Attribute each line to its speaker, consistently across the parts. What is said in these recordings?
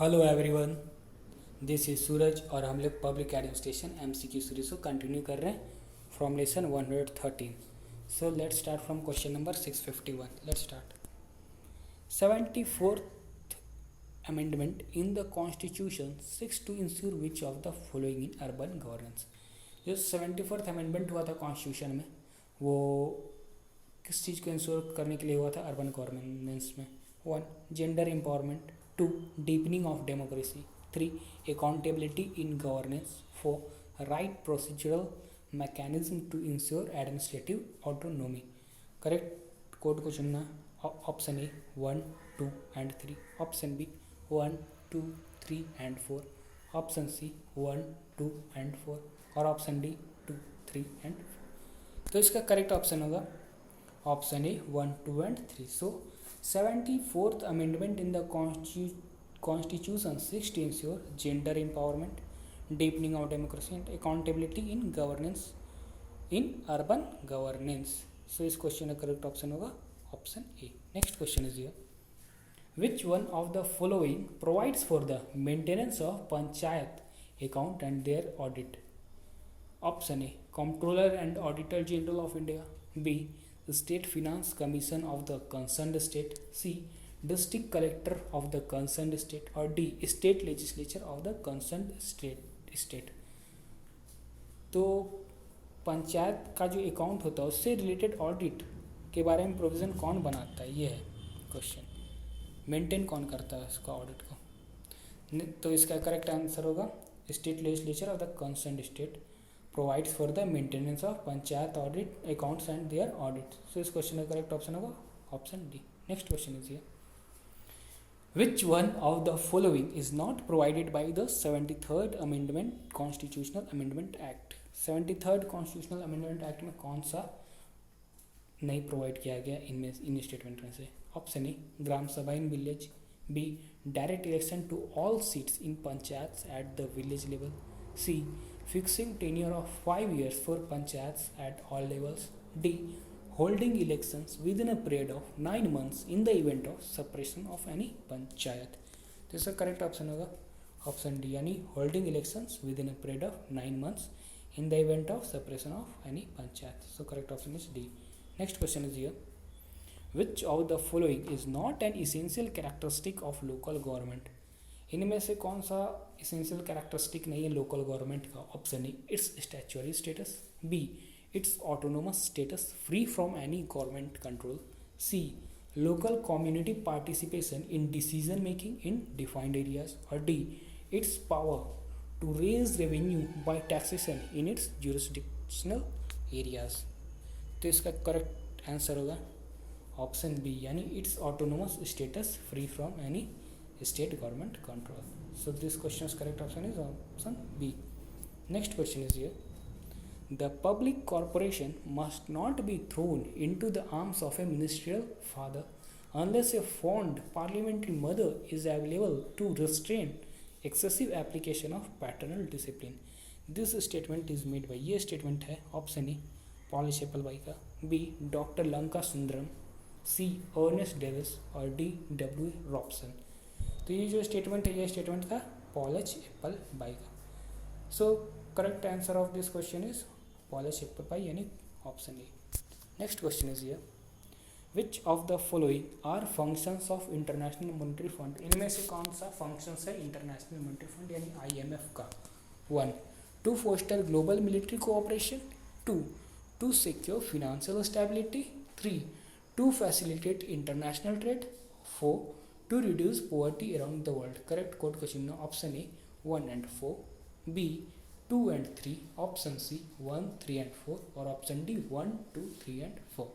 Speaker 1: Hello everyone, this is Suraj और हम लोग पब्लिक एडमिनिस्ट्रेशन एमसीक्यू सीरीज को कंटिन्यू कर रहे हैं from lesson 113. So let's start from question number 651. Let's start. 74th amendment in the constitution seeks to ensure which of the following in urban governance. जो 74th amendment हुआ था constitution में, वो किस चीज़ को इंश्योर करने के लिए हुआ था? अर्बन गवर्नेंस में. 1. Gender empowerment. 2. deepening of democracy. 3. accountability in governance. 4. right procedural mechanism to ensure administrative autonomy. Correct code को चुनना. Option A 1, 2 and 3. Option B 1, 2, 3 and 4. Option C 1, 2 and 4 और ऑप्शन डी 2, 3 एंड 4. तो इसका correct option होगा option A 1, 2 and 3. So 74th amendment in the constitution seeks to ensure gender empowerment, deepening of democracy and accountability in governance in urban governance. So इस question का correct option होगा option A. Next question is here. Which one of the following provides for the maintenance of panchayat account and their audit? Option A, Comptroller and Auditor General of India. B, State Finance Commission of the concerned state. C, District Collector of the concerned state. और D, State Legislature of the concerned state. तो पंचायत का जो account होता है उससे related audit के बारे में प्रोविज़न कौन बनाता है, ये है क्वेश्चन. मेंटेन कौन करता है उसका ऑडिट को? तो इसका करेक्ट आंसर होगा state legislature of the concerned state provides for the maintenance of panchayat audit accounts and their audits. So इस क्वेश्चन का करेक्ट ऑप्शन होगा option D. Next question is here. Which one of the following is not provided by the 73rd Amendment Constitutional Amendment Act? 73rd Constitutional Amendment Act में कौन सा नहीं provide किया गया इनमें इन स्टेटमेंट में से? Option A, Gram Sabha in village. B, direct election to all seats in panchayat at the village level. C, fixing tenure of 5 years for panchayats at all levels. D, holding elections within a period of 9 months in the event of suppression of any panchayat. तो इसका correct option होगा option D, यानी holding elections with in a period of 9 months in the event of suppression of any panchayat. So correct option is D. Next question is here. Which of the following is not an essential characteristic of local government? इनमें से कौन सा essential characteristic नहीं है local government का? Option A, its statutory status. B, its autonomous status free from any government control. C, local community participation in decision making in defined areas. और D, its power to raise revenue by taxation in its jurisdictional areas. तो इसका correct answer होगा option B, यानी its autonomous status free from any state government control. So this question's correct option is option B. Next question is here. The public corporation must not be thrown into the arms of a ministerial father unless a fond parliamentary mother is available to restrain excessive application of paternal discipline. This statement is made by, ये statement है option A Paul Appleby का. B, doctor Lanka Sundaram. C, Ernest Davies. और D, W Robson. तो ये जो statement है, ये statement था पॉल एप्पलबाई का. So correct answer of this question is Paul Appleby, यानी option A. Next question is here. Which of the following are functions of international monetary fund? इनमें से कौन सा फंक्शंस है इंटरनेशनल मॉनेटरी फंड यानी IMF का? 1, to foster global military cooperation. 2, to secure financial stability. 3, to facilitate international trade. 4, to reduce poverty around the world. Correct code को चुनना. Option A 1 and 4. B 2 and 3. Option C 1, 3 and 4 और option D 1, 2, 3 and 4.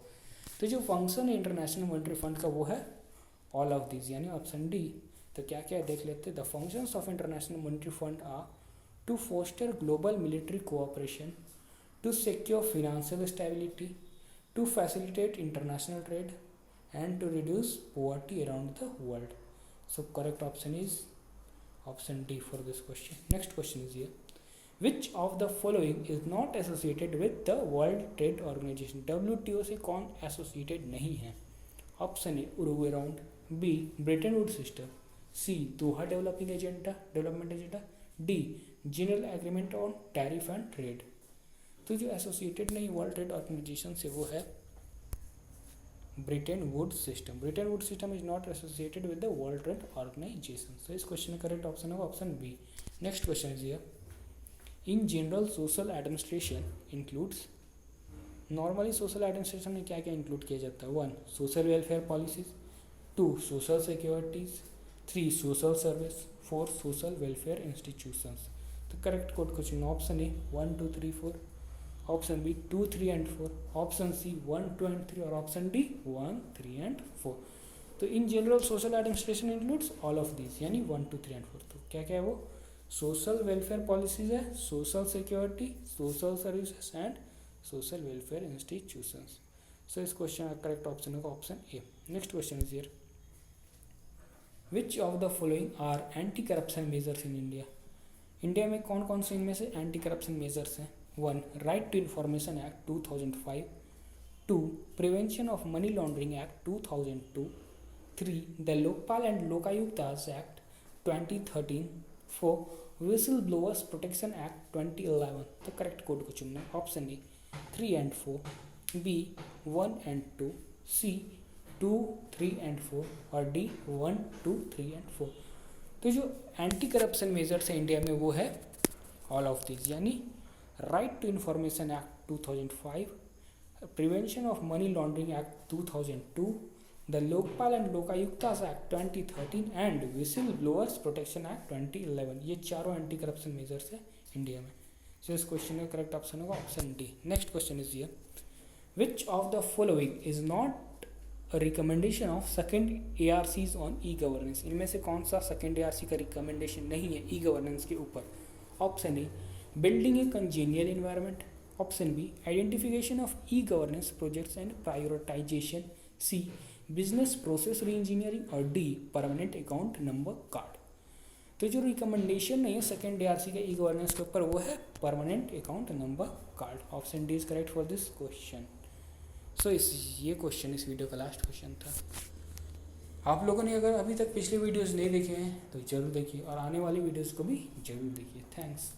Speaker 1: तो जो function है international monetary fund का वो है all of this, यानी ऑप्शन डी. तो क्या क्या देख लेते हैं. The functions of international monetary fund are to foster global military cooperation, to secure financial stability, to facilitate international trade and to reduce poverty around the world. So correct option is option D for this question. Next question is here. Which of the following is not associated with the World Trade Organization? WTO से कौन associated नहीं है? Option A, Uruguay round. B, Bretton Wood system. C Doha development agenda, D general agreement on tariff and trade. तो जो associated नहीं world trade organisation से वो है Bretton Wood system. Bretton Wood system is not associated with the world trade organisation. So इस question का correct option होगा option B. Next question is here, in general social administration includes, normally social administration में क्या क्या include किया जाता है? 1 social welfare policies, 2 social securities, 3 social service, 4 social welfare institutions. तो correct code question option A 1 2 3 4, option B 2 3 and 4, option C 1 2 and 3 और option D 1 3 and 4। तो इन general social administration includes all of this, यानी 1 2 3 and 4। तो क्या क्या है वो? सोशल वेलफेयर पॉलिसीज है, social security, social services and social welfare institutions. So इस क्वेश्चन का करेक्ट ऑप्शन होगा option A. Next question is here, which of the following are anti corruption measures in India? India में कौन कौन से इनमें से एंटी करप्शन मेजर्स हैं? 1 right to information act 2005, 2 prevention of money laundering act 2002, 3 the Lokpal and Lokayuktas act 2013, 4 whistle blowers protection act 2011। तो correct code को चुनना है option A 3 and 4, B 1 and 2, C 2 3 and 4 और डी 1 2 3 एंड 4। तो जो एंटी करप्शन मेजर्स है India में वो है ऑल ऑफ दिस, यानी right to information act 2005, prevention of money laundering act 2002, the Lokpal and Lokayuktas act 2013 and whistle blowers protection act 2011। ये चारों एंटी करप्शन मेजर्स है इंडिया में। सो इस क्वेश्चन का करेक्ट ऑप्शन होगा option D. Next question is here, which of the following is not a recommendation of second ARCs on e governance? इनमें से कौन सा सेकंड ARC का रिकमेंडेशन नहीं है ई गवर्नेंस के ऊपर? Option A building a congenial environment, option B identification of e governance projects and prioritisation, C business process re engineering और D permanent account number card. तो जो रिकमेंडेशन नहीं है सेकेंड ARC के ई गवर्नेंस के ऊपर वो है permanent account number card. Option D is correct for this question. So ये क्वेश्चन इस वीडियो का लास्ट क्वेश्चन था। आप लोगों ने अगर अभी तक पिछले वीडियोस नहीं देखे हैं तो जरूर देखिए और आने वाली वीडियोस को भी जरूर देखिए। थैंक्स।